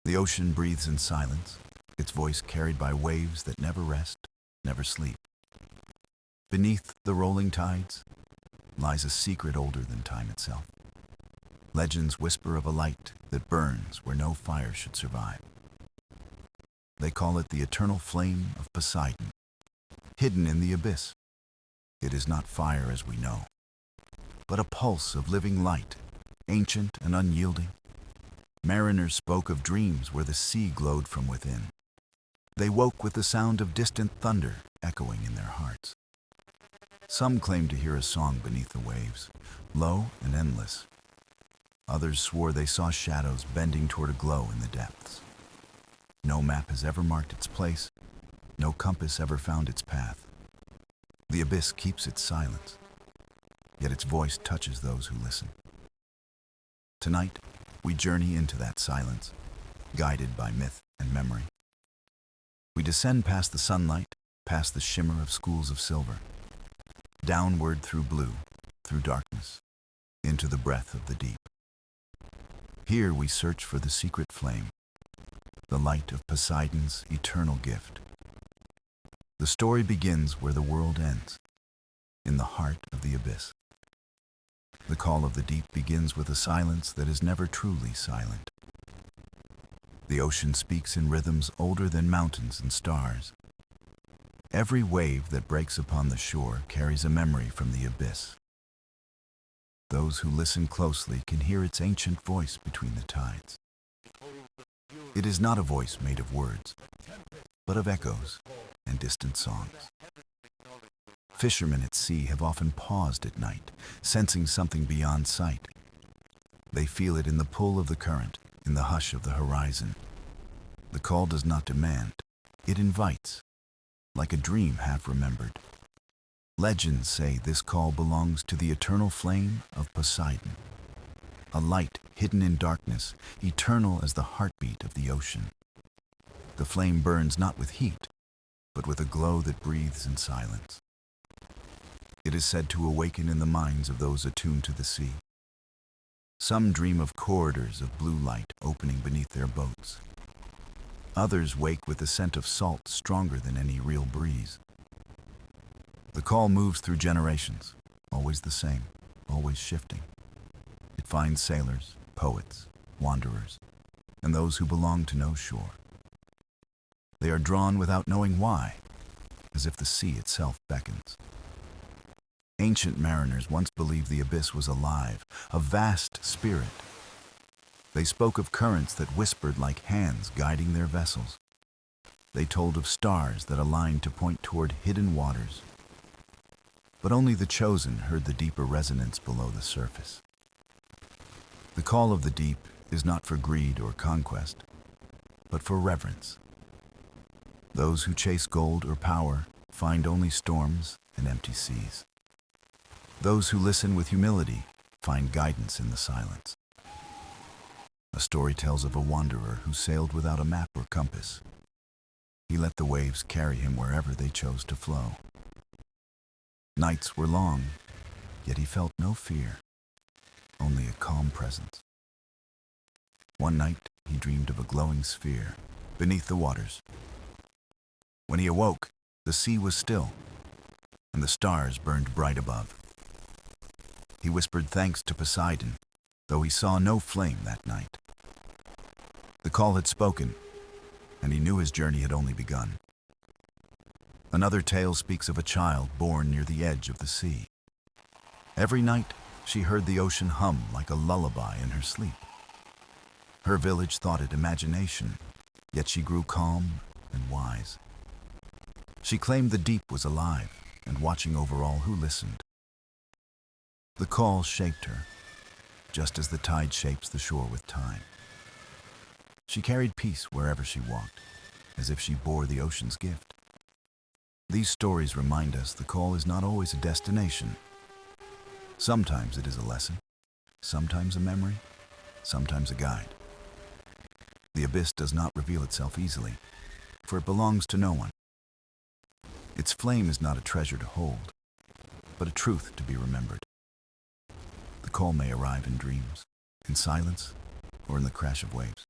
The ocean breathes in silence, its voice carried by waves that never rest, never sleep. Beneath the rolling tides lies a secret older than time itself. Legends whisper of a light that burns where no fire should survive. They call it the Eternal Flame of Poseidon, hidden in the abyss. It is not fire as we know, but a pulse of living light, ancient and unyielding. Mariners spoke of dreams where the sea glowed from within. They woke with the sound of distant thunder echoing in their hearts. Some claimed to hear a song beneath the waves, low and endless. Others swore they saw shadows bending toward a glow in the depths. No map has ever marked its place, no compass ever found its path. The abyss keeps its silence, yet its voice touches those who listen. Tonight, we journey into that silence, guided by myth and memory. We descend past the sunlight, past the shimmer of schools of silver, downward through blue, through darkness, into the breath of the deep. Here we search for the secret flame, the light of Poseidon's eternal gift. The story begins where the world ends, in the heart of the abyss. The call of the deep begins with a silence that is never truly silent. The ocean speaks in rhythms older than mountains and stars. Every wave that breaks upon the shore carries a memory from the abyss. Those who listen closely can hear its ancient voice between the tides. It is not a voice made of words, but of echoes and distant songs. Fishermen at sea have often paused at night, sensing something beyond sight. They feel it in the pull of the current, in the hush of the horizon. The call does not demand, it invites, like a dream half remembered. Legends say this call belongs to the eternal flame of Poseidon, a light hidden in darkness, eternal as the heartbeat of the ocean. The flame burns not with heat, but with a glow that breathes in silence. It is said to awaken in the minds of those attuned to the sea. Some dream of corridors of blue light opening beneath their boats. Others wake with the scent of salt stronger than any real breeze. The call moves through generations, always the same, always shifting. It finds sailors, poets, wanderers, and those who belong to no shore. They are drawn without knowing why, as if the sea itself beckons. Ancient mariners once believed the abyss was alive, a vast spirit. They spoke of currents that whispered like hands guiding their vessels. They told of stars that aligned to point toward hidden waters. But only the chosen heard the deeper resonance below the surface. The call of the deep is not for greed or conquest, but for reverence. Those who chase gold or power find only storms and empty seas. Those who listen with humility find guidance in the silence. A story tells of a wanderer who sailed without a map or compass. He let the waves carry him wherever they chose to flow. Nights were long, yet he felt no fear, only a calm presence. One night, he dreamed of a glowing sphere beneath the waters. When he awoke, the sea was still, and the stars burned bright above. He whispered thanks to Poseidon, though he saw no flame that night. The call had spoken, and he knew his journey had only begun. Another tale speaks of a child born near the edge of the sea. Every night, she heard the ocean hum like a lullaby in her sleep. Her village thought it imagination, yet she grew calm and wise. She claimed the deep was alive and watching over all who listened. The call shaped her, just as the tide shapes the shore with time. She carried peace wherever she walked, as if she bore the ocean's gift. These stories remind us the call is not always a destination. Sometimes it is a lesson, sometimes a memory, sometimes a guide. The abyss does not reveal itself easily, for it belongs to no one. Its flame is not a treasure to hold, but a truth to be remembered. The call may arrive in dreams, in silence, or in the crash of waves.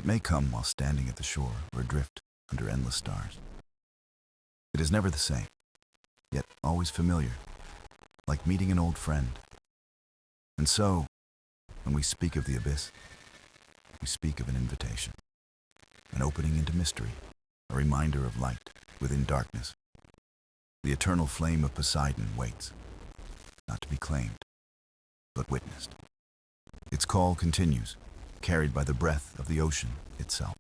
It may come while standing at the shore or adrift under endless stars. It is never the same, yet always familiar, like meeting an old friend. And so, when we speak of the abyss, we speak of an invitation, an opening into mystery, a reminder of light within darkness. The eternal flame of Poseidon waits, not to be claimed, but witnessed. Its call continues, carried by the breath of the ocean itself.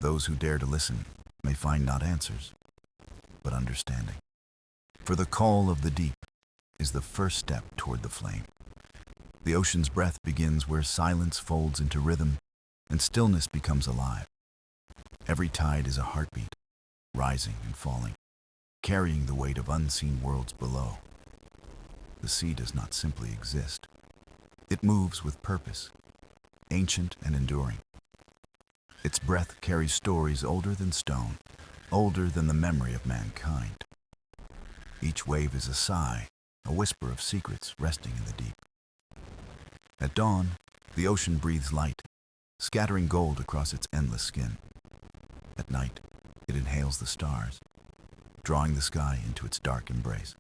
Those who dare to listen may find not answers, but understanding. For the call of the deep is the first step toward the flame. The ocean's breath begins where silence folds into rhythm and stillness becomes alive. Every tide is a heartbeat, rising and falling, carrying the weight of unseen worlds below. The sea does not simply exist. It moves with purpose, ancient and enduring. Its breath carries stories older than stone, older than the memory of mankind. Each wave is a sigh, a whisper of secrets resting in the deep. At dawn, the ocean breathes light, scattering gold across its endless skin. At night, it inhales the stars, drawing the sky into its dark embrace.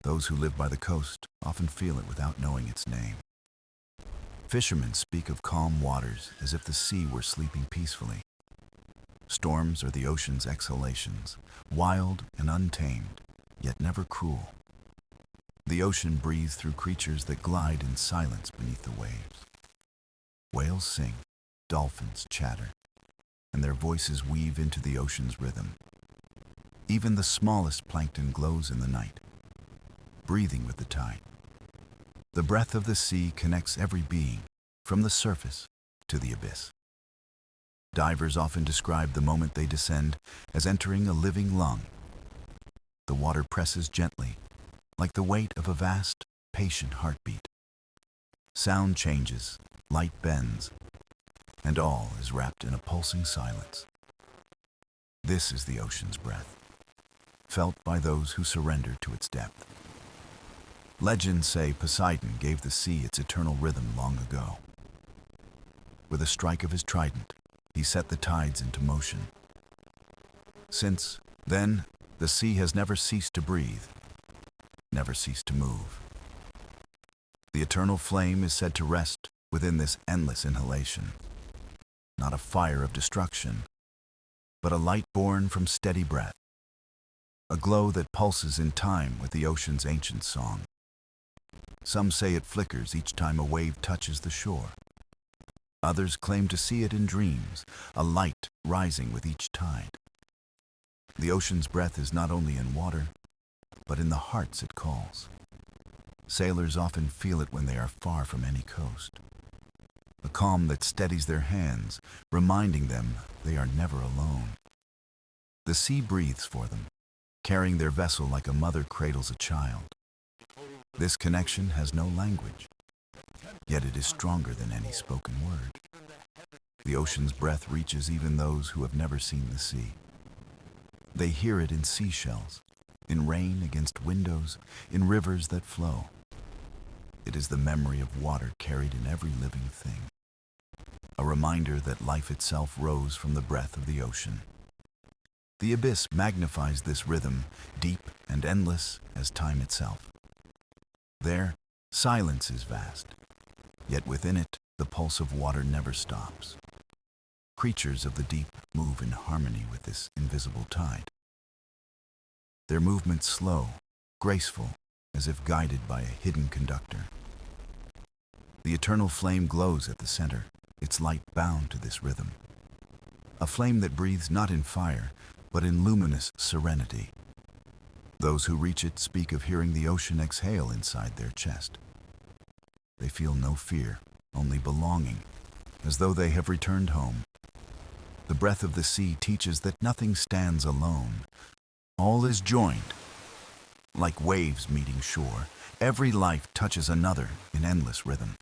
Those who live by the coast often feel it without knowing its name. Fishermen speak of calm waters as if the sea were sleeping peacefully. Storms are the ocean's exhalations, wild and untamed, yet never cruel. The ocean breathes through creatures that glide in silence beneath the waves. Whales sing, dolphins chatter, and their voices weave into the ocean's rhythm. Even the smallest plankton glows in the night, breathing with the tide. The breath of the sea connects every being, from the surface to the abyss. Divers often describe the moment they descend as entering a living lung. The water presses gently, like the weight of a vast, patient heartbeat. Sound changes, light bends, and all is wrapped in a pulsing silence. This is the ocean's breath, felt by those who surrender to its depth. Legends say Poseidon gave the sea its eternal rhythm long ago. With a strike of his trident, he set the tides into motion. Since then, the sea has never ceased to breathe, never ceased to move. The eternal flame is said to rest within this endless inhalation. Not a fire of destruction, but a light born from steady breath. A glow that pulses in time with the ocean's ancient song. Some say it flickers each time a wave touches the shore. Others claim to see it in dreams, a light rising with each tide. The ocean's breath is not only in water, but in the hearts it calls. Sailors often feel it when they are far from any coast. A calm that steadies their hands, reminding them they are never alone. The sea breathes for them, carrying their vessel like a mother cradles a child. This connection has no language, yet it is stronger than any spoken word. The ocean's breath reaches even those who have never seen the sea. They hear it in seashells, in rain against windows, in rivers that flow. It is the memory of water carried in every living thing, a reminder that life itself rose from the breath of the ocean. The abyss magnifies this rhythm, deep and endless as time itself. There, silence is vast, yet within it, the pulse of water never stops. Creatures of the deep move in harmony with this invisible tide. Their movements slow, graceful, as if guided by a hidden conductor. The eternal flame glows at the center, its light bound to this rhythm. A flame that breathes not in fire, but in luminous serenity. Those who reach it speak of hearing the ocean exhale inside their chest. They feel no fear, only belonging, as though they have returned home. The breath of the sea teaches that nothing stands alone. All is joined. Like waves meeting shore, every life touches another in endless rhythm.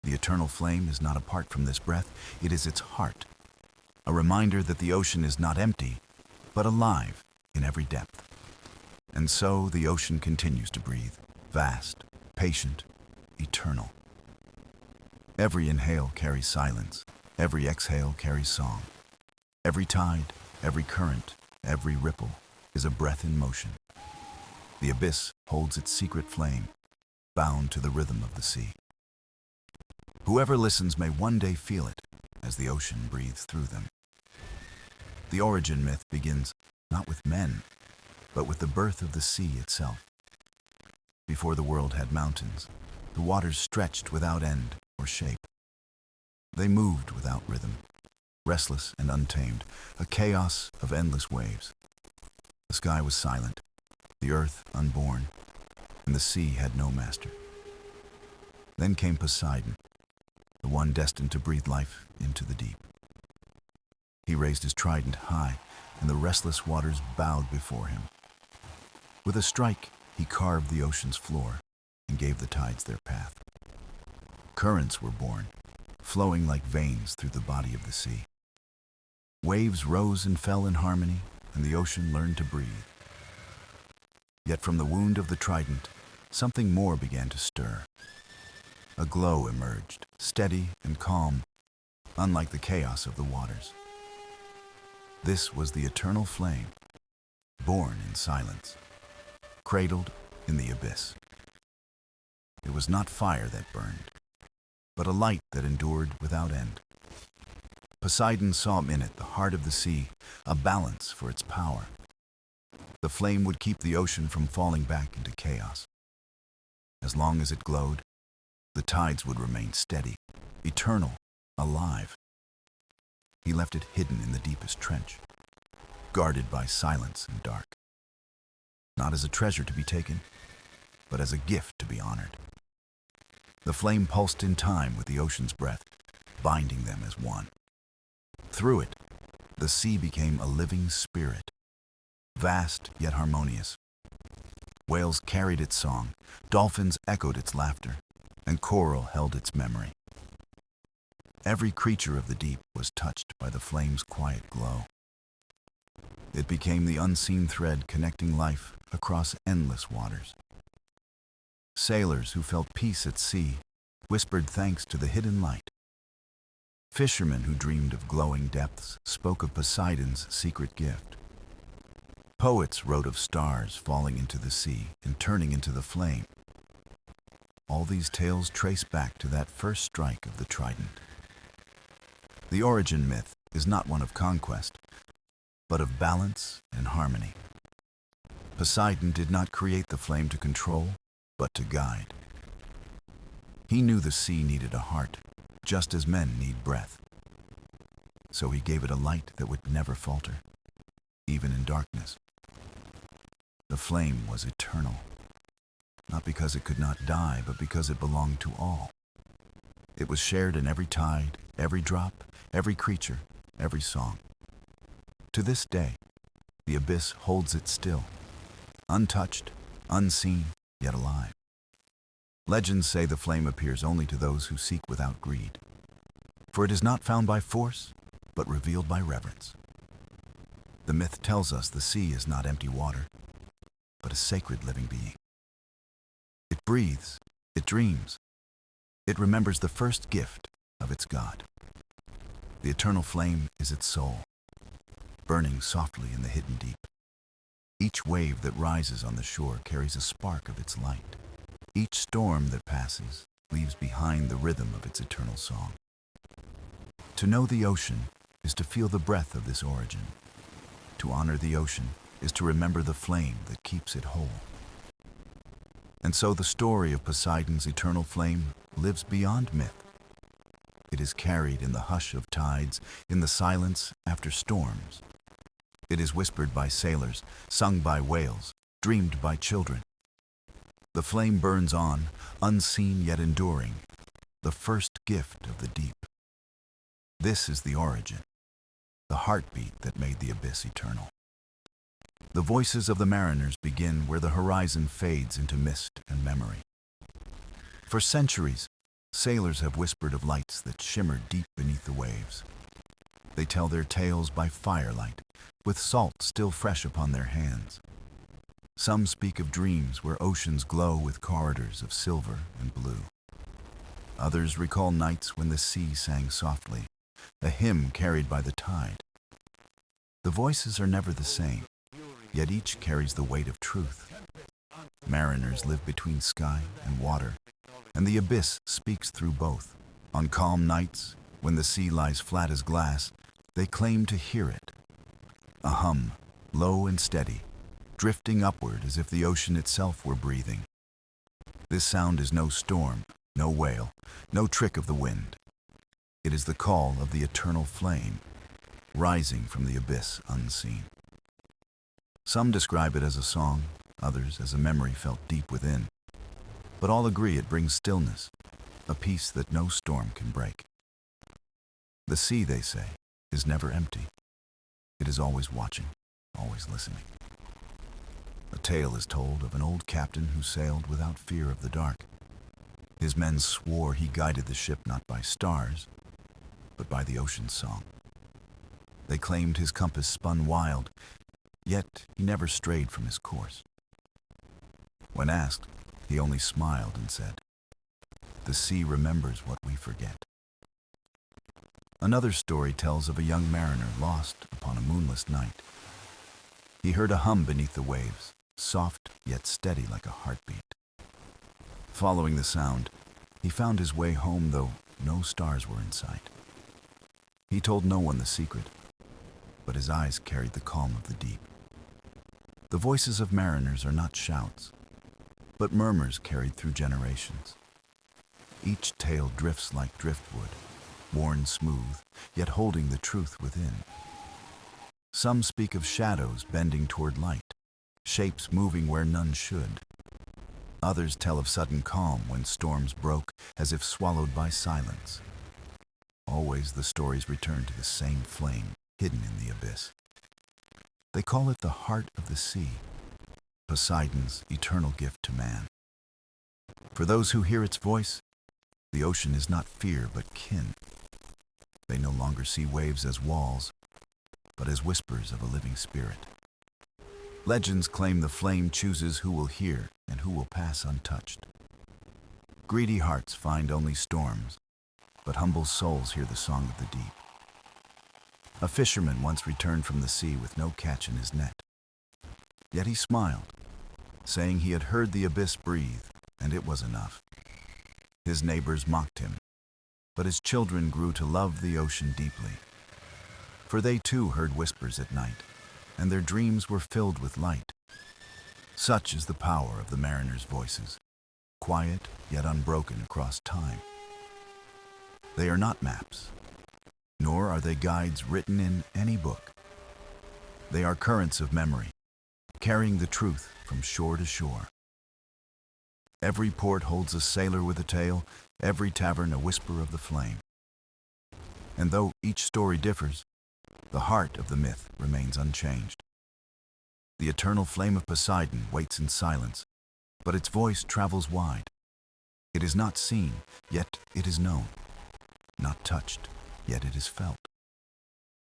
The eternal flame is not apart from this breath, it is its heart. A reminder that the ocean is not empty, but alive in every depth. And so the ocean continues to breathe, vast, patient, eternal. Every inhale carries silence, Every exhale carries song. Every tide, every current, every ripple is a breath in motion. The abyss holds its secret flame, bound to the rhythm of the sea. Whoever listens may one day feel it as the ocean breathes through them. The origin myth begins not with men, but with the birth of the sea itself. Before the world had mountains, the waters stretched without end or shape. They moved without rhythm, restless and untamed, a chaos of endless waves. The sky was silent, the earth unborn, and the sea had no master. Then came Poseidon, the one destined to breathe life into the deep. He raised his trident high, and the restless waters bowed before him. With a strike, he carved the ocean's floor and gave the tides their path. Currents were born, flowing like veins through the body of the sea. Waves rose and fell in harmony, and the ocean learned to breathe. Yet from the wound of the trident, something more began to stir. A glow emerged, steady and calm, unlike the chaos of the waters. This was the eternal flame, born in silence, cradled in the abyss. It was not fire that burned, but a light that endured without end. Poseidon saw in it the heart of the sea, a balance for its power. The flame would keep the ocean from falling back into chaos. As long as it glowed, the tides would remain steady, eternal, alive. He left it hidden in the deepest trench, guarded by silence and dark. Not as a treasure to be taken, but as a gift to be honored. The flame pulsed in time with the ocean's breath, binding them as one. Through it, the sea became a living spirit, vast yet harmonious. Whales carried its song, dolphins echoed its laughter, and coral held its memory. Every creature of the deep was touched by the flame's quiet glow. It became the unseen thread connecting life across endless waters. Sailors who felt peace at sea whispered thanks to the hidden light. Fishermen who dreamed of glowing depths spoke of Poseidon's secret gift. Poets wrote of stars falling into the sea and turning into the flame. All these tales trace back to that first strike of the trident. The origin myth is not one of conquest, but of balance and harmony. Poseidon did not create the flame to control, but to guide. He knew the sea needed a heart, just as men need breath. So he gave it a light that would never falter, even in darkness. The flame was eternal, not because it could not die, but because it belonged to all. It was shared in every tide, every drop, every creature, every song. To this day, the abyss holds it still, untouched, unseen, yet alive. Legends say the flame appears only to those who seek without greed, for it is not found by force, but revealed by reverence. The myth tells us the sea is not empty water, but a sacred living being. It breathes, it dreams, it remembers the first gift of its God. The eternal flame is its soul, burning softly in the hidden deep. Each wave that rises on the shore carries a spark of its light. Each storm that passes leaves behind the rhythm of its eternal song. To know the ocean is to feel the breath of this origin. To honor the ocean is to remember the flame that keeps it whole. And so the story of Poseidon's eternal flame lives beyond myth. It is carried in the hush of tides, in the silence after storms. It is whispered by sailors, sung by whales, dreamed by children. The flame burns on, unseen yet enduring, the first gift of the deep. This is the origin, the heartbeat that made the abyss eternal. The voices of the mariners begin where the horizon fades into mist and memory. For centuries, sailors have whispered of lights that shimmer deep beneath the waves. They tell their tales by firelight, with salt still fresh upon their hands. Some speak of dreams where oceans glow with corridors of silver and blue. Others recall nights when the sea sang softly, a hymn carried by the tide. The voices are never the same, yet each carries the weight of truth. Mariners live between sky and water, and the abyss speaks through both. On calm nights, when the sea lies flat as glass, they claim to hear it. A hum, low and steady, drifting upward as if the ocean itself were breathing. This sound is no storm, no wail, no trick of the wind. It is the call of the eternal flame, rising from the abyss unseen. Some describe it as a song, others as a memory felt deep within. But all agree it brings stillness, a peace that no storm can break. The sea, they say, is never empty. It is always watching, always listening. A tale is told of an old captain who sailed without fear of the dark. His men swore he guided the ship not by stars, but by the ocean's song. They claimed his compass spun wild, yet he never strayed from his course. When asked, he only smiled and said, "The sea remembers what we forget." Another story tells of a young mariner lost upon a moonless night. He heard a hum beneath the waves, soft yet steady like a heartbeat. Following the sound, he found his way home, though no stars were in sight. He told no one the secret, but his eyes carried the calm of the deep. The voices of mariners are not shouts, but murmurs carried through generations. Each tale drifts like driftwood, worn smooth, yet holding the truth within. Some speak of shadows bending toward light, shapes moving where none should. Others tell of sudden calm when storms broke as if swallowed by silence. Always the stories return to the same flame hidden in the abyss. They call it the heart of the sea, Poseidon's eternal gift to man. For those who hear its voice, the ocean is not fear but kin. They no longer see waves as walls, but as whispers of a living spirit. Legends claim the flame chooses who will hear and who will pass untouched. Greedy hearts find only storms, but humble souls hear the song of the deep. A fisherman once returned from the sea with no catch in his net. Yet he smiled, saying he had heard the abyss breathe, and it was enough. His neighbors mocked him, but his children grew to love the ocean deeply. For they too heard whispers at night, and their dreams were filled with light. Such is the power of the mariners' voices, quiet yet unbroken across time. They are not maps, nor are they guides written in any book. They are currents of memory, carrying the truth from shore to shore. Every port holds a sailor with a tale, every tavern a whisper of the flame. And though each story differs, the heart of the myth remains unchanged. The eternal flame of Poseidon waits in silence, but its voice travels wide. It is not seen, yet it is known. Not touched, yet it is felt.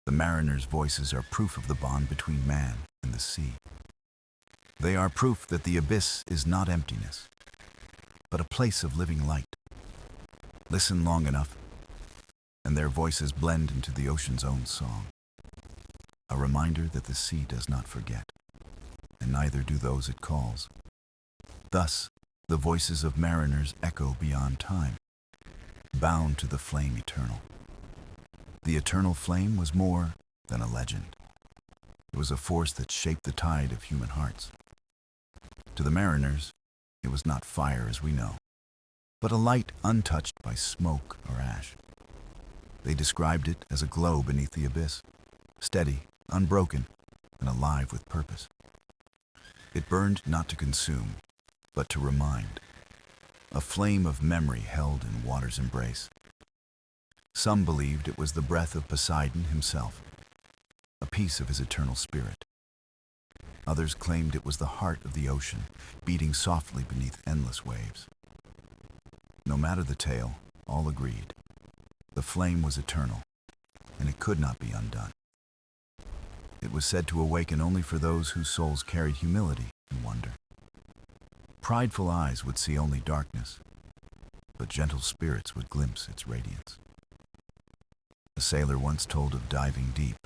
The mariners' voices are proof of the bond between man and the sea. They are proof that the abyss is not emptiness, but a place of living light. Listen long enough, and their voices blend into the ocean's own song. A reminder that the sea does not forget, and neither do those it calls. Thus, the voices of mariners echo beyond time, bound to the flame eternal. The eternal flame was more than a legend. It was a force that shaped the tide of human hearts. To the mariners, it was not fire as we know, but a light untouched by smoke or ash. They described it as a glow beneath the abyss, steady, unbroken, and alive with purpose. It burned not to consume, but to remind, a flame of memory held in water's embrace. Some believed it was the breath of Poseidon himself, a piece of his eternal spirit. Others claimed it was the heart of the ocean, beating softly beneath endless waves. No matter the tale, all agreed. The flame was eternal, and it could not be undone. It was said to awaken only for those whose souls carried humility and wonder. Prideful eyes would see only darkness, but gentle spirits would glimpse its radiance. A sailor once told of diving deep,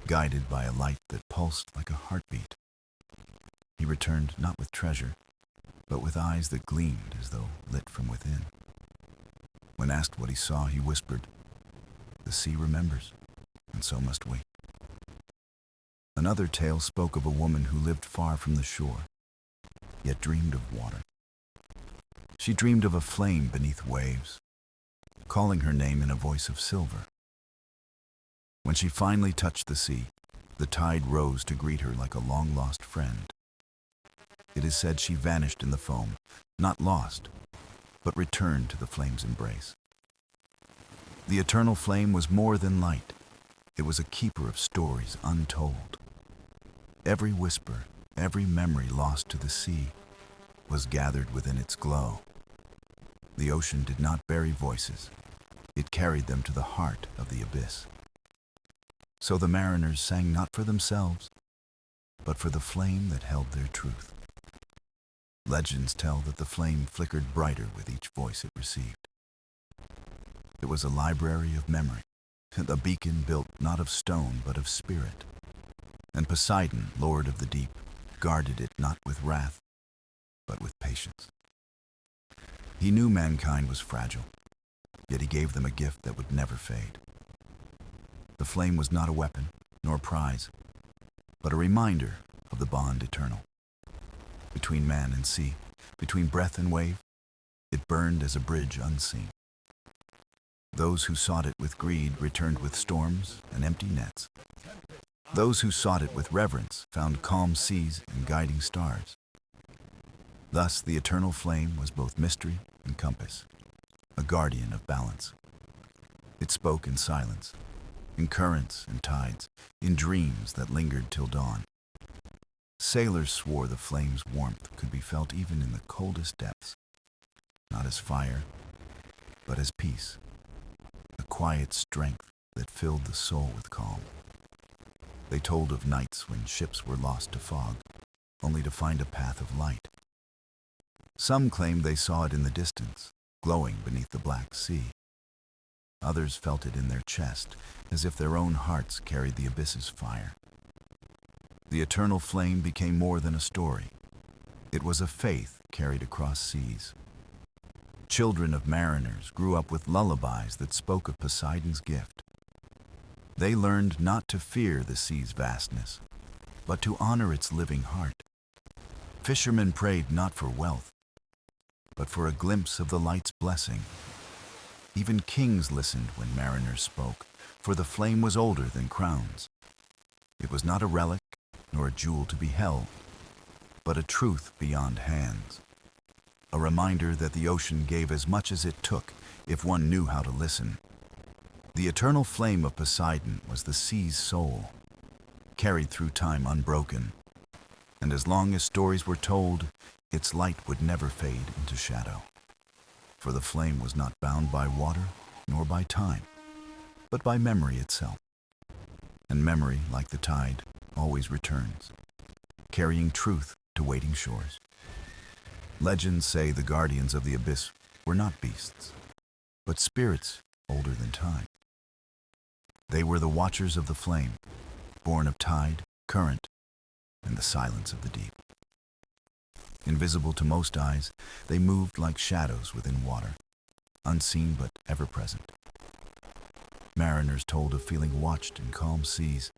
guided by a light that pulsed like a heartbeat. He returned not with treasure, but with eyes that gleamed as though lit from within. When asked what he saw, he whispered, "The sea remembers, and so must we." Another tale spoke of a woman who lived far from the shore, yet dreamed of water. She dreamed of a flame beneath waves, calling her name in a voice of silver. When she finally touched the sea, the tide rose to greet her like a long-lost friend. It is said she vanished in the foam, not lost, but returned to the flame's embrace. The eternal flame was more than light. It was a keeper of stories untold. Every whisper, every memory lost to the sea was gathered within its glow. The ocean did not bury voices. It carried them to the heart of the abyss. So the mariners sang not for themselves, but for the flame that held their truth. Legends tell that the flame flickered brighter with each voice it received. It was a library of memory, a beacon built not of stone but of spirit. And Poseidon, lord of the deep, guarded it not with wrath, but with patience. He knew mankind was fragile, yet he gave them a gift that would never fade. The flame was not a weapon, nor prize, but a reminder of the bond eternal. Between man and sea, between breath and wave, it burned as a bridge unseen. Those who sought it with greed returned with storms and empty nets. Those who sought it with reverence found calm seas and guiding stars. Thus the eternal flame was both mystery and compass, a guardian of balance. It spoke in silence, in currents and tides, in dreams that lingered till dawn. Sailors swore the flame's warmth could be felt even in the coldest depths, not as fire, but as peace, a quiet strength that filled the soul with calm. They told of nights when ships were lost to fog, only to find a path of light. Some claimed they saw it in the distance, glowing beneath the Black Sea. Others felt it in their chest, as if their own hearts carried the abyss's fire. The eternal flame became more than a story. It was a faith carried across seas. Children of mariners grew up with lullabies that spoke of Poseidon's gift. They learned not to fear the sea's vastness, but to honor its living heart. Fishermen prayed not for wealth, but for a glimpse of the light's blessing. Even kings listened when mariners spoke, for the flame was older than crowns. It was not a relic, nor a jewel to be held, but a truth beyond hands. A reminder that the ocean gave as much as it took if one knew how to listen. The eternal flame of Poseidon was the sea's soul, carried through time unbroken, and as long as stories were told, its light would never fade into shadow. For the flame was not bound by water nor by time, but by memory itself. And memory, like the tide, always returns, carrying truth to waiting shores. Legends say the guardians of the abyss were not beasts, but spirits older than time. They were the watchers of the flame, born of tide, current, and the silence of the deep. Invisible to most eyes, they moved like shadows within water, unseen but ever present. Mariners told of feeling watched in calm seas,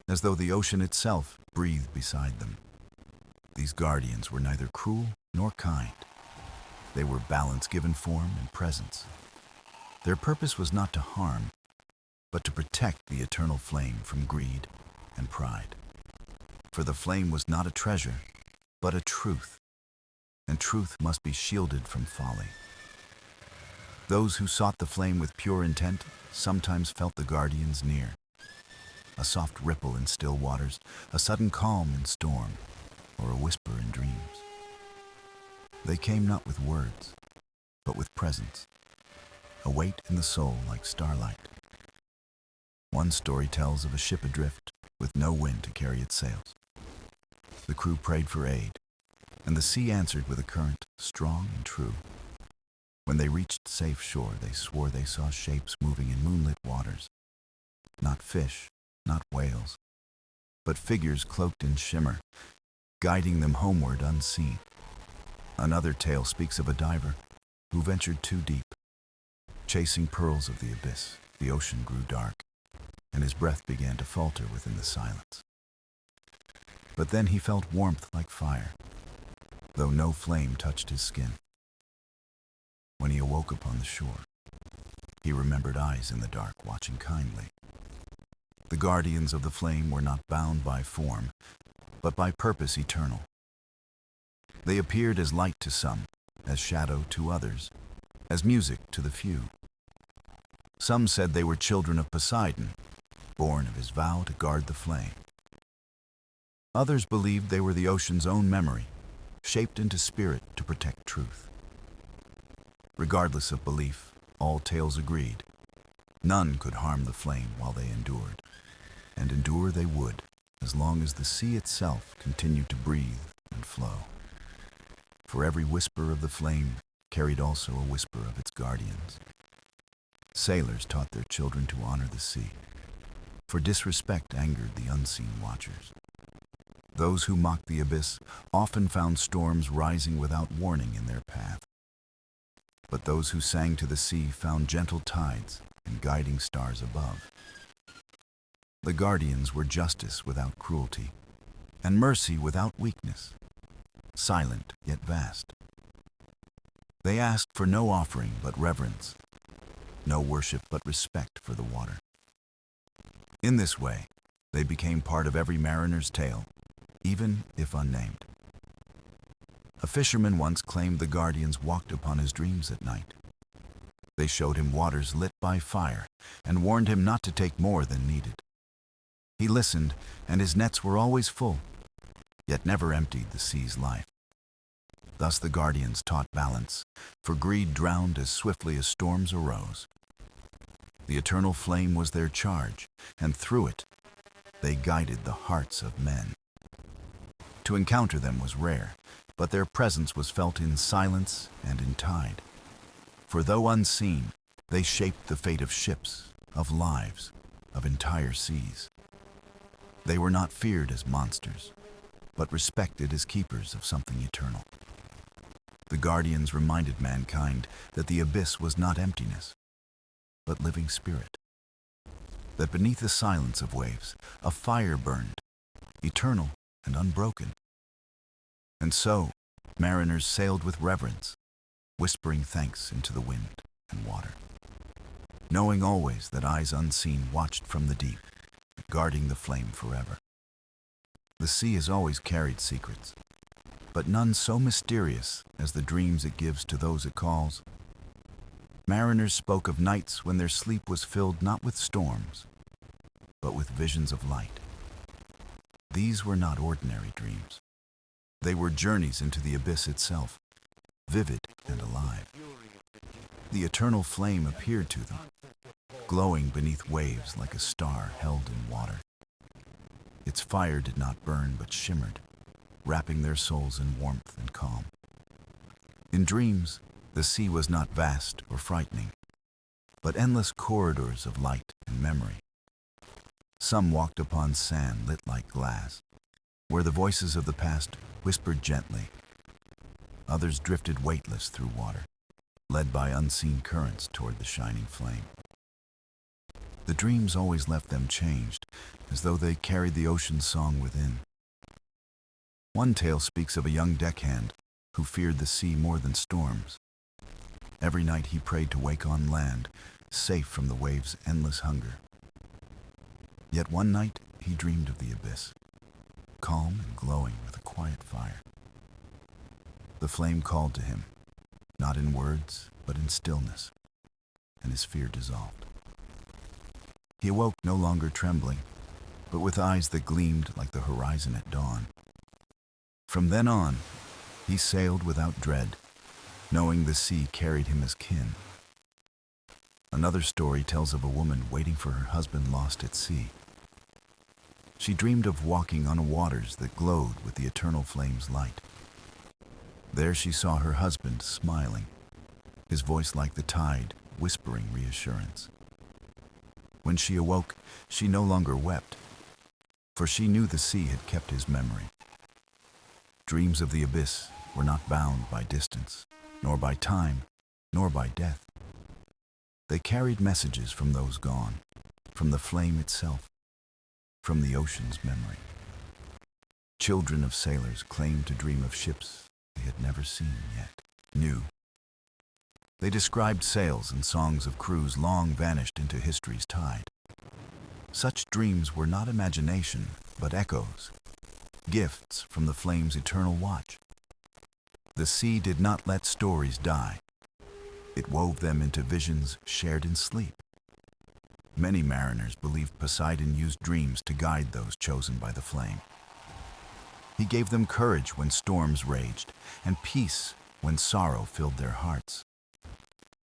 as though the ocean itself breathed beside them. These guardians were neither cruel nor kind. They were balance given form and presence. Their purpose was not to harm, but to protect the eternal flame from greed and pride. For the flame was not a treasure, but a truth, and truth must be shielded from folly. Those who sought the flame with pure intent sometimes felt the guardians near. A soft ripple in still waters, a sudden calm in storm, or a whisper in dreams. They came not with words, but with presence, a weight in the soul like starlight. One story tells of a ship adrift with no wind to carry its sails. The crew prayed for aid, and the sea answered with a current strong and true. When they reached safe shore, they swore they saw shapes moving in moonlit waters, Not fish, not whales, but figures cloaked in shimmer, guiding them homeward unseen. Another tale speaks of a diver who ventured too deep. Chasing pearls of the abyss, the ocean grew dark, and his breath began to falter within the silence. But then he felt warmth like fire, though no flame touched his skin. When he awoke upon the shore, he remembered eyes in the dark watching kindly. The guardians of the flame were not bound by form, but by purpose eternal. They appeared as light to some, as shadow to others, as music to the few. Some said they were children of Poseidon, born of his vow to guard the flame. Others believed they were the ocean's own memory, shaped into spirit to protect truth. Regardless of belief, all tales agreed. None could harm the flame while they endured, and endure they would, as long as the sea itself continued to breathe and flow. For every whisper of the flame carried also a whisper of its guardians. Sailors taught their children to honor the sea, for disrespect angered the unseen watchers. Those who mocked the abyss often found storms rising without warning in their path. But those who sang to the sea found gentle tides and guiding stars above. The guardians were justice without cruelty, and mercy without weakness, silent yet vast. They asked for no offering but reverence, no worship but respect for the water. In this way, they became part of every mariner's tale, even if unnamed. A fisherman once claimed the guardians walked upon his dreams at night. They showed him waters lit by fire and warned him not to take more than needed. He listened, and his nets were always full, yet never emptied the sea's life. Thus the guardians taught balance, for greed drowned as swiftly as storms arose. The eternal flame was their charge, and through it, they guided the hearts of men. To encounter them was rare, but their presence was felt in silence and in tide. For though unseen, they shaped the fate of ships, of lives, of entire seas. They were not feared as monsters, but respected as keepers of something eternal. The guardians reminded mankind that the abyss was not emptiness, but living spirit. That beneath the silence of waves, a fire burned, eternal and unbroken. And so, mariners sailed with reverence, whispering thanks into the wind and water, knowing always that eyes unseen watched from the deep, guarding the flame forever. The sea has always carried secrets, but none so mysterious as the dreams it gives to those it calls. Mariners spoke of nights when their sleep was filled not with storms, but with visions of light. These were not ordinary dreams. They were journeys into the abyss itself, vivid and alive. The eternal flame appeared to them, glowing beneath waves like a star held in water. Its fire did not burn but shimmered, wrapping their souls in warmth and calm. In dreams, the sea was not vast or frightening, but endless corridors of light and memory. Some walked upon sand lit like glass, where the voices of the past whispered gently. Others drifted weightless through water, led by unseen currents toward the shining flame. The dreams always left them changed, as though they carried the ocean's song within. One tale speaks of a young deckhand who feared the sea more than storms. Every night he prayed to wake on land, safe from the waves' endless hunger. Yet one night he dreamed of the abyss, calm and glowing with a quiet fire. The flame called to him, not in words, but in stillness, and his fear dissolved. He awoke no longer trembling, but with eyes that gleamed like the horizon at dawn. From then on, he sailed without dread, knowing the sea carried him as kin. Another story tells of a woman waiting for her husband lost at sea. She dreamed of walking on waters that glowed with the eternal flame's light. There she saw her husband smiling, his voice like the tide, whispering reassurance. When she awoke, she no longer wept, for she knew the sea had kept his memory. Dreams of the abyss were not bound by distance, nor by time, nor by death. They carried messages from those gone, from the flame itself, from the ocean's memory. Children of sailors claimed to dream of ships they had never seen yet, knew. They described sails and songs of crews long vanished into history's tide. Such dreams were not imagination, but echoes, gifts from the flame's eternal watch. The sea did not let stories die. It wove them into visions shared in sleep. Many mariners believed Poseidon used dreams to guide those chosen by the flame. He gave them courage when storms raged, and peace when sorrow filled their hearts.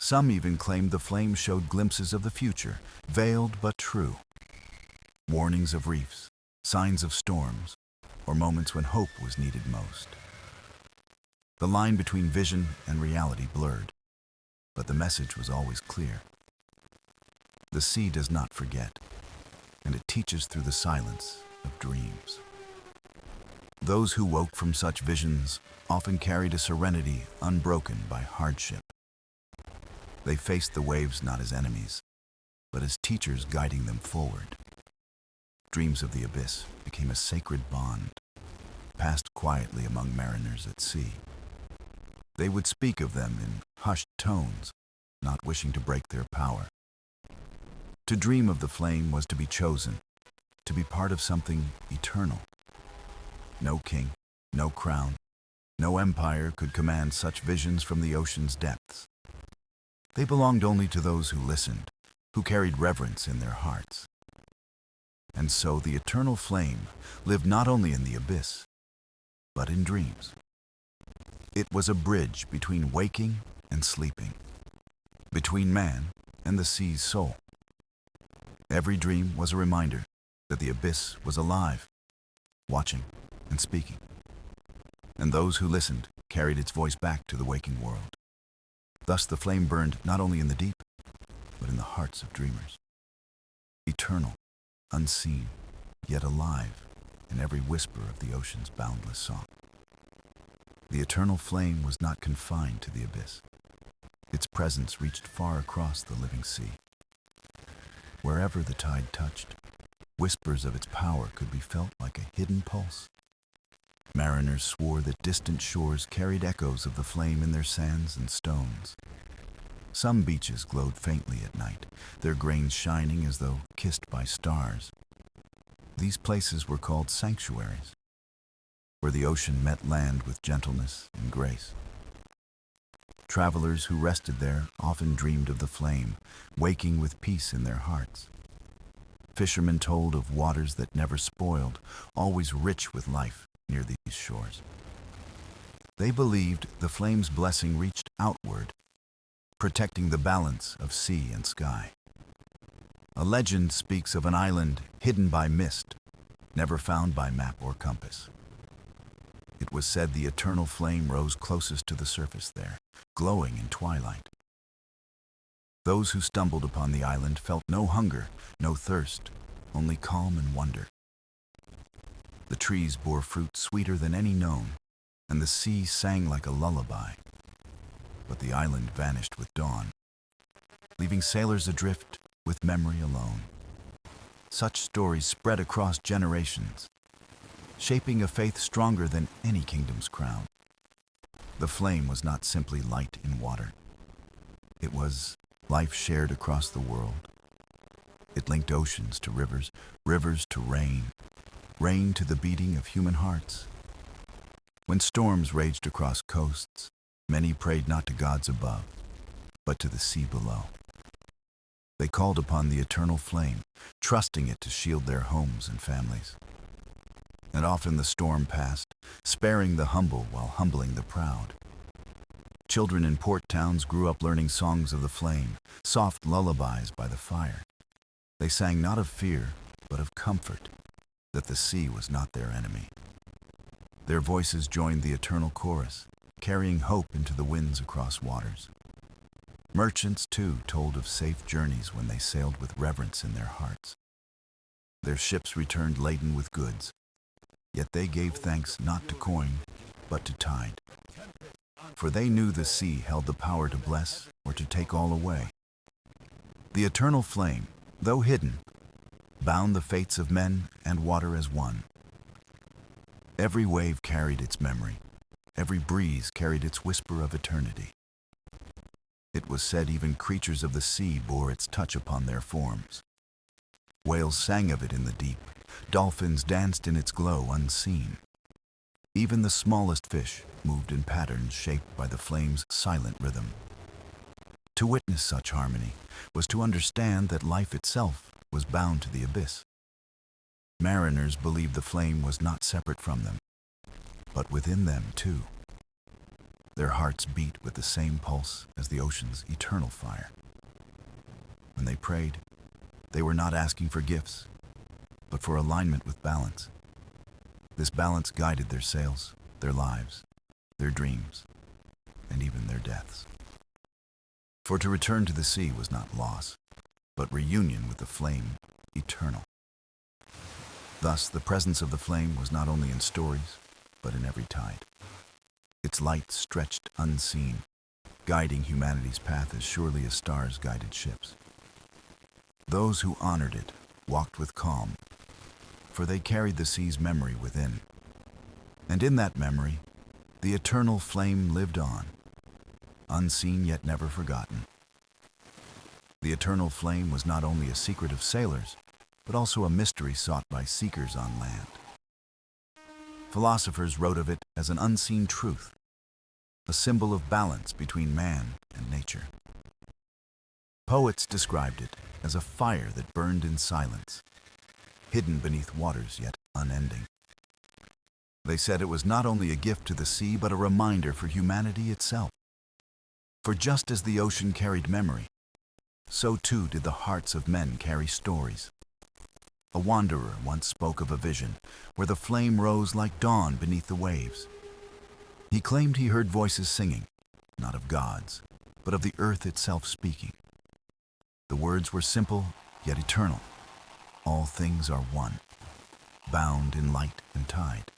Some even claimed the flame showed glimpses of the future, veiled but true. Warnings of reefs, signs of storms, or moments when hope was needed most. The line between vision and reality blurred, but the message was always clear. The sea does not forget, and it teaches through the silence of dreams. Those who woke from such visions often carried a serenity unbroken by hardship. They faced the waves not as enemies, but as teachers guiding them forward. Dreams of the abyss became a sacred bond, passed quietly among mariners at sea. They would speak of them in hushed tones, not wishing to break their power. To dream of the flame was to be chosen, to be part of something eternal. No king, no crown, no empire could command such visions from the ocean's depths. They belonged only to those who listened, who carried reverence in their hearts. And so the eternal flame lived not only in the abyss, but in dreams. It was a bridge between waking and sleeping, between man and the sea's soul. Every dream was a reminder that the abyss was alive, watching and speaking. And those who listened carried its voice back to the waking world. Thus the flame burned not only in the deep, but in the hearts of dreamers. Eternal, unseen, yet alive in every whisper of the ocean's boundless song. The eternal flame was not confined to the abyss. Its presence reached far across the living sea. Wherever the tide touched, whispers of its power could be felt like a hidden pulse. Mariners swore that distant shores carried echoes of the flame in their sands and stones. Some beaches glowed faintly at night, their grains shining as though kissed by stars. These places were called sanctuaries, where the ocean met land with gentleness and grace. Travelers who rested there often dreamed of the flame, waking with peace in their hearts. Fishermen told of waters that never spoiled, always rich with life near these shores. They believed the flame's blessing reached outward, protecting the balance of sea and sky. A legend speaks of an island hidden by mist, never found by map or compass. It was said the eternal flame rose closest to the surface there, glowing in twilight. Those who stumbled upon the island felt no hunger, no thirst, only calm and wonder. The trees bore fruit sweeter than any known, and the sea sang like a lullaby. But the island vanished with dawn, leaving sailors adrift with memory alone. Such stories spread across generations, shaping a faith stronger than any kingdom's crown. The flame was not simply light in water. It was life shared across the world. It linked oceans to rivers, rivers to rain, rain to the beating of human hearts. When storms raged across coasts, many prayed not to gods above, but to the sea below. They called upon the eternal flame, trusting it to shield their homes and families. And often the storm passed, sparing the humble while humbling the proud. Children in port towns grew up learning songs of the flame, soft lullabies by the fire. They sang not of fear, but of comfort, that the sea was not their enemy. Their voices joined the eternal chorus, carrying hope into the winds across waters. Merchants, too, told of safe journeys when they sailed with reverence in their hearts. Their ships returned laden with goods, yet they gave thanks not to coin, but to tide. For they knew the sea held the power to bless or to take all away. The eternal flame, though hidden, bound the fates of men and water as one. Every wave carried its memory. Every breeze carried its whisper of eternity. It was said even creatures of the sea bore its touch upon their forms. Whales sang of it in the deep. Dolphins danced in its glow unseen. Even the smallest fish moved in patterns shaped by the flame's silent rhythm. To witness such harmony was to understand that life itself was bound to the abyss. Mariners believed the flame was not separate from them, but within them too. Their hearts beat with the same pulse as the ocean's eternal fire. When they prayed, they were not asking for gifts, but for alignment with balance. This balance guided their sails, their lives, their dreams, and even their deaths. For to return to the sea was not loss, but reunion with the flame eternal. Thus, the presence of the flame was not only in stories, but in every tide. Its light stretched unseen, guiding humanity's path as surely as stars guided ships. Those who honored it walked with calm, for they carried the sea's memory within. And in that memory, the eternal flame lived on, unseen yet never forgotten. The eternal flame was not only a secret of sailors, but also a mystery sought by seekers on land. Philosophers wrote of it as an unseen truth, a symbol of balance between man and nature. Poets described it as a fire that burned in silence, hidden beneath waters yet unending. They said it was not only a gift to the sea, but a reminder for humanity itself. For just as the ocean carried memory, so too did the hearts of men carry stories. A wanderer once spoke of a vision where the flame rose like dawn beneath the waves. He claimed he heard voices singing, not of gods, but of the earth itself speaking. The words were simple, yet eternal. All things are one, bound in light and tide.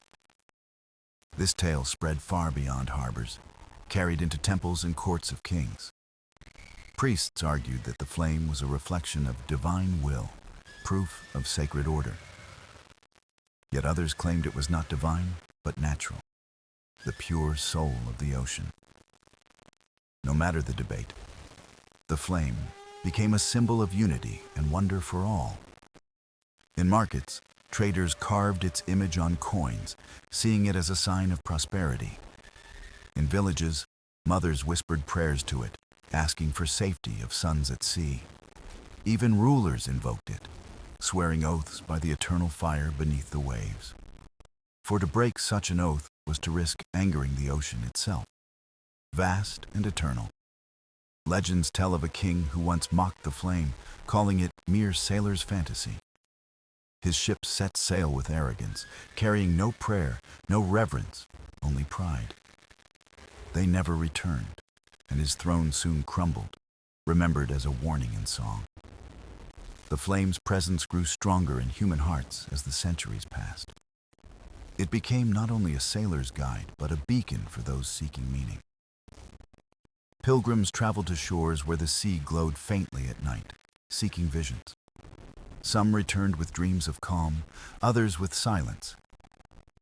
This tale spread far beyond harbors, carried into temples and courts of kings. Priests argued that the flame was a reflection of divine will, proof of sacred order. Yet others claimed it was not divine, but natural, the pure soul of the ocean. No matter the debate, the flame became a symbol of unity and wonder for all. In markets, traders carved its image on coins, seeing it as a sign of prosperity. In villages, mothers whispered prayers to it, asking for safety of sons at sea. Even rulers invoked it, swearing oaths by the eternal fire beneath the waves. For to break such an oath was to risk angering the ocean itself, vast and eternal. Legends tell of a king who once mocked the flame, calling it mere sailor's fantasy. His ships set sail with arrogance, carrying no prayer, no reverence, only pride. They never returned, and his throne soon crumbled, remembered as a warning in song. The flame's presence grew stronger in human hearts as the centuries passed. It became not only a sailor's guide, but a beacon for those seeking meaning. Pilgrims traveled to shores where the sea glowed faintly at night, seeking visions. Some returned with dreams of calm, others with silence,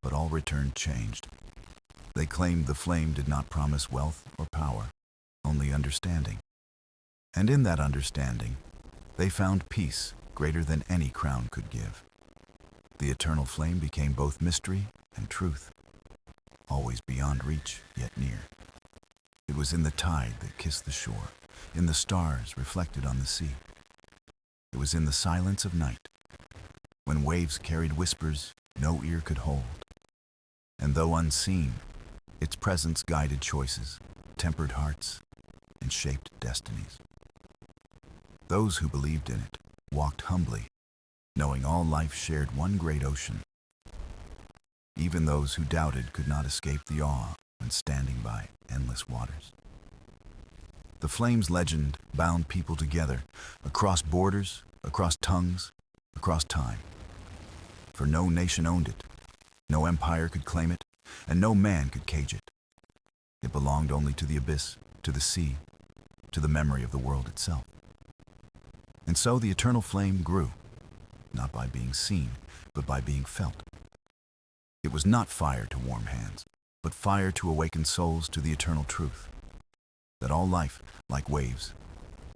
but all returned changed. They claimed the flame did not promise wealth or power, only understanding. And in that understanding, they found peace greater than any crown could give. The eternal flame became both mystery and truth, always beyond reach, yet near. It was in the tide that kissed the shore, in the stars reflected on the sea. It was in the silence of night, when waves carried whispers no ear could hold. And though unseen, its presence guided choices, tempered hearts, and shaped destinies. Those who believed in it walked humbly, knowing all life shared one great ocean. Even those who doubted could not escape the awe when standing by endless waters. The flame's legend bound people together, across borders, across tongues, across time. For no nation owned it, no empire could claim it, and no man could cage it. It belonged only to the abyss, to the sea, to the memory of the world itself. And so the eternal flame grew, not by being seen, but by being felt. It was not fire to warm hands, but fire to awaken souls to the eternal truth, that all life, like waves,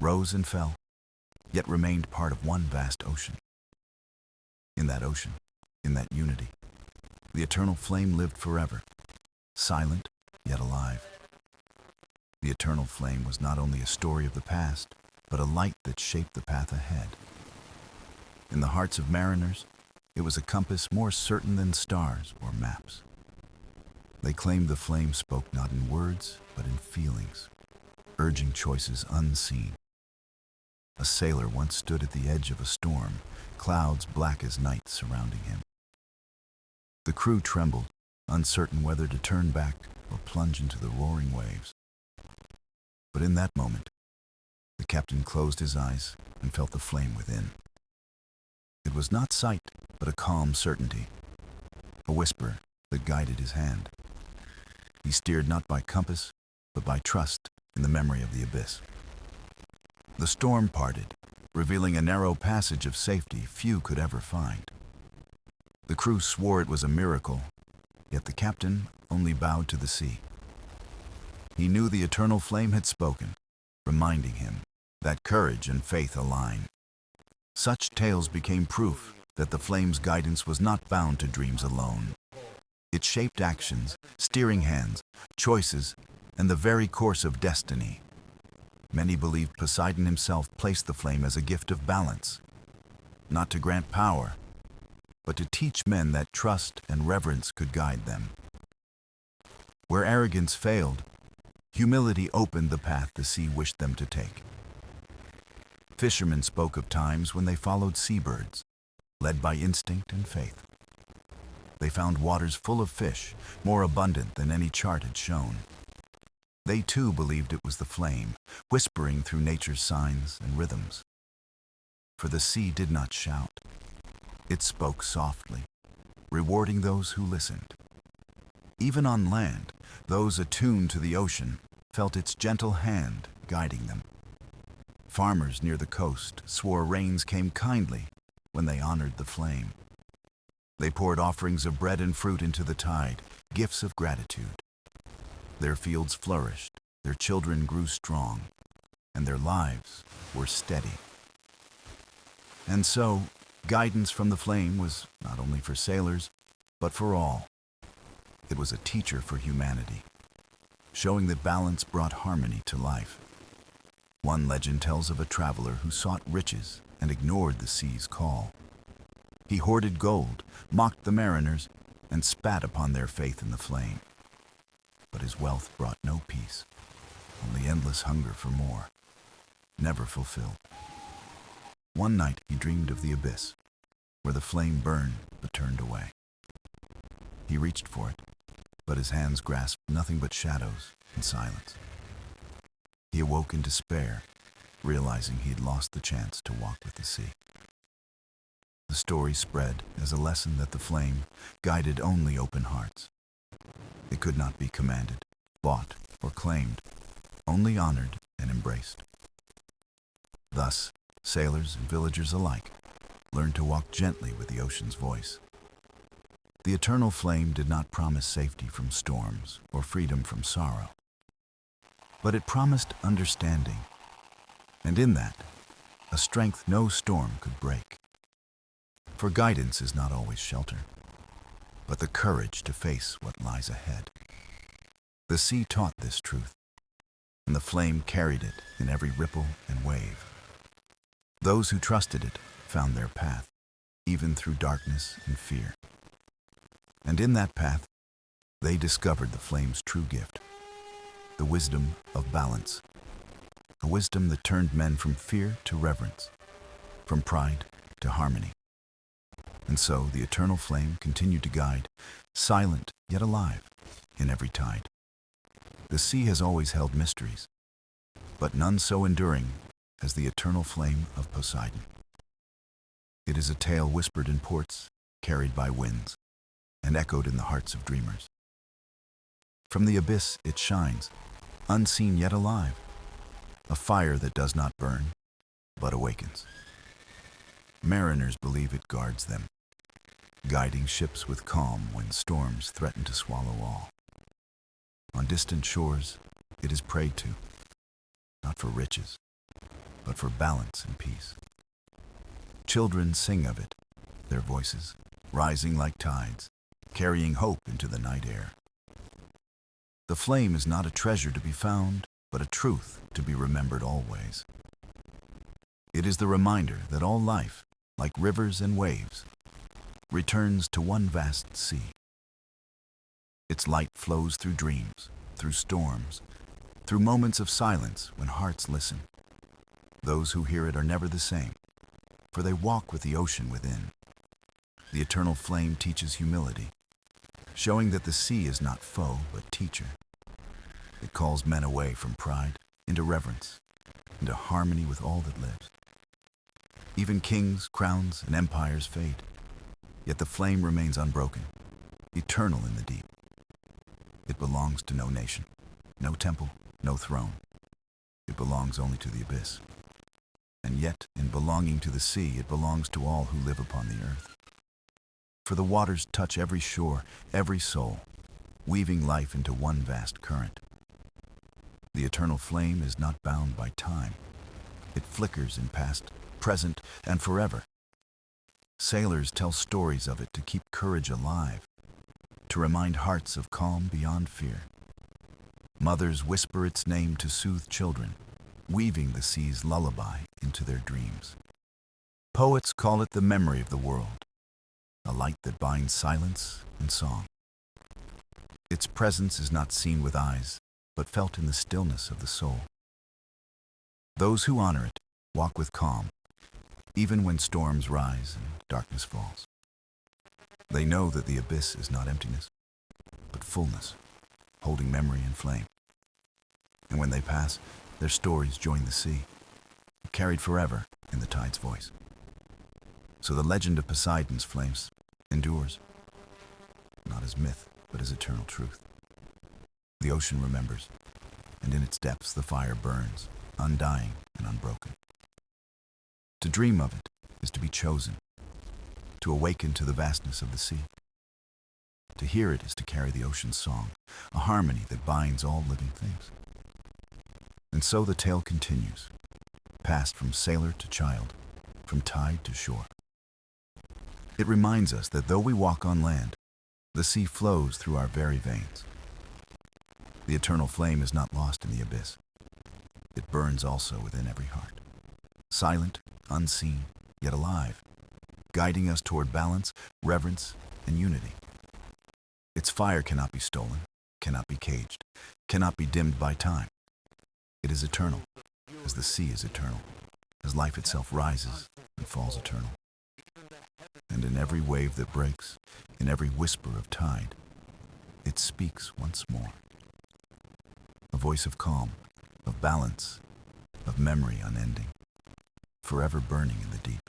rose and fell, yet remained part of one vast ocean. In that ocean, in that unity, the eternal flame lived forever, silent yet alive. The eternal flame was not only a story of the past, but a light that shaped the path ahead. In the hearts of mariners, it was a compass more certain than stars or maps. They claimed the flame spoke not in words, but in feelings, urging choices unseen. A sailor once stood at the edge of a storm, clouds black as night surrounding him. The crew trembled, uncertain whether to turn back or plunge into the roaring waves. But in that moment, the captain closed his eyes and felt the flame within. It was not sight, but a calm certainty, a whisper that guided his hand. He steered not by compass, but by trust in the memory of the abyss. The storm parted, revealing a narrow passage of safety few could ever find. The crew swore it was a miracle, yet the captain only bowed to the sea. He knew the eternal flame had spoken, reminding him that courage and faith align. Such tales became proof that the flame's guidance was not bound to dreams alone. It shaped actions, steering hands, choices, and the very course of destiny. Many believed Poseidon himself placed the flame as a gift of balance, not to grant power, but to teach men that trust and reverence could guide them. Where arrogance failed, humility opened the path the sea wished them to take. Fishermen spoke of times when they followed seabirds, led by instinct and faith. They found waters full of fish, more abundant than any chart had shown. They too believed it was the flame, whispering through nature's signs and rhythms. For the sea did not shout. It spoke softly, rewarding those who listened. Even on land, those attuned to the ocean felt its gentle hand guiding them. Farmers near the coast swore rains came kindly when they honored the flame. They poured offerings of bread and fruit into the tide, gifts of gratitude. Their fields flourished, their children grew strong, and their lives were steady. And so, guidance from the flame was not only for sailors, but for all. It was a teacher for humanity, showing that balance brought harmony to life. One legend tells of a traveler who sought riches and ignored the sea's call. He hoarded gold, mocked the mariners, and spat upon their faith in the flame. But his wealth brought no peace, only endless hunger for more, never fulfilled. One night he dreamed of the abyss, where the flame burned but turned away. He reached for it, but his hands grasped nothing but shadows and silence. He awoke in despair, realizing he had lost the chance to walk with the sea. The story spread as a lesson that the flame guided only open hearts. It could not be commanded, bought, or claimed, only honored and embraced. Thus, sailors and villagers alike learned to walk gently with the ocean's voice. The eternal flame did not promise safety from storms or freedom from sorrow, but it promised understanding, and in that, a strength no storm could break. For guidance is not always shelter, but the courage to face what lies ahead. The sea taught this truth, and the flame carried it in every ripple and wave. Those who trusted it found their path, even through darkness and fear. And in that path, they discovered the flame's true gift, the wisdom of balance, a wisdom that turned men from fear to reverence, from pride to harmony. And so the eternal flame continued to guide, silent yet alive, in every tide. The sea has always held mysteries, but none so enduring as the Eternal Flame of Poseidon. It is a tale whispered in ports, carried by winds, and echoed in the hearts of dreamers. From the abyss it shines, unseen yet alive, a fire that does not burn, but awakens. Mariners believe it guards them, guiding ships with calm when storms threaten to swallow all. On distant shores, it is prayed to, not for riches, but for balance and peace. Children sing of it, their voices rising like tides, carrying hope into the night air. The flame is not a treasure to be found, but a truth to be remembered always. It is the reminder that all life, like rivers and waves, returns to one vast sea. Its light flows through dreams, through storms, through moments of silence when hearts listen. Those who hear it are never the same, for they walk with the ocean within. The eternal flame teaches humility, showing that the sea is not foe but teacher. It calls men away from pride into reverence, into harmony with all that lives. Even kings, crowns, and empires fade, yet the flame remains unbroken, eternal in the deep. It belongs to no nation, no temple, no throne. It belongs only to the abyss. And yet, in belonging to the sea, it belongs to all who live upon the earth. For the waters touch every shore, every soul, weaving life into one vast current. The eternal flame is not bound by time. It flickers in past, present, and forever. Sailors tell stories of it to keep courage alive, to remind hearts of calm beyond fear. Mothers whisper its name to soothe children, weaving the sea's lullaby into their dreams. Poets call it the memory of the world, a light that binds silence and song. Its presence is not seen with eyes, but felt in the stillness of the soul. Those who honor it walk with calm, even when storms rise and darkness falls. They know that the abyss is not emptiness, but fullness, holding memory and flame. And when they pass, their stories join the sea, carried forever in the tide's voice. So the legend of Poseidon's flames endures, not as myth, but as eternal truth. The ocean remembers, and in its depths the fire burns, undying and unbroken. To dream of it is to be chosen, to awaken to the vastness of the sea. To hear it is to carry the ocean's song, a harmony that binds all living things. And so the tale continues, passed from sailor to child, from tide to shore. It reminds us that though we walk on land, the sea flows through our very veins. The eternal flame is not lost in the abyss. It burns also within every heart, silent, unseen, yet alive, guiding us toward balance, reverence, and unity. Its fire cannot be stolen, cannot be caged, cannot be dimmed by time. It is eternal, as the sea is eternal, as life itself rises and falls eternal. And in every wave that breaks, in every whisper of tide, it speaks once more. A voice of calm, of balance, of memory unending, forever burning in the deep.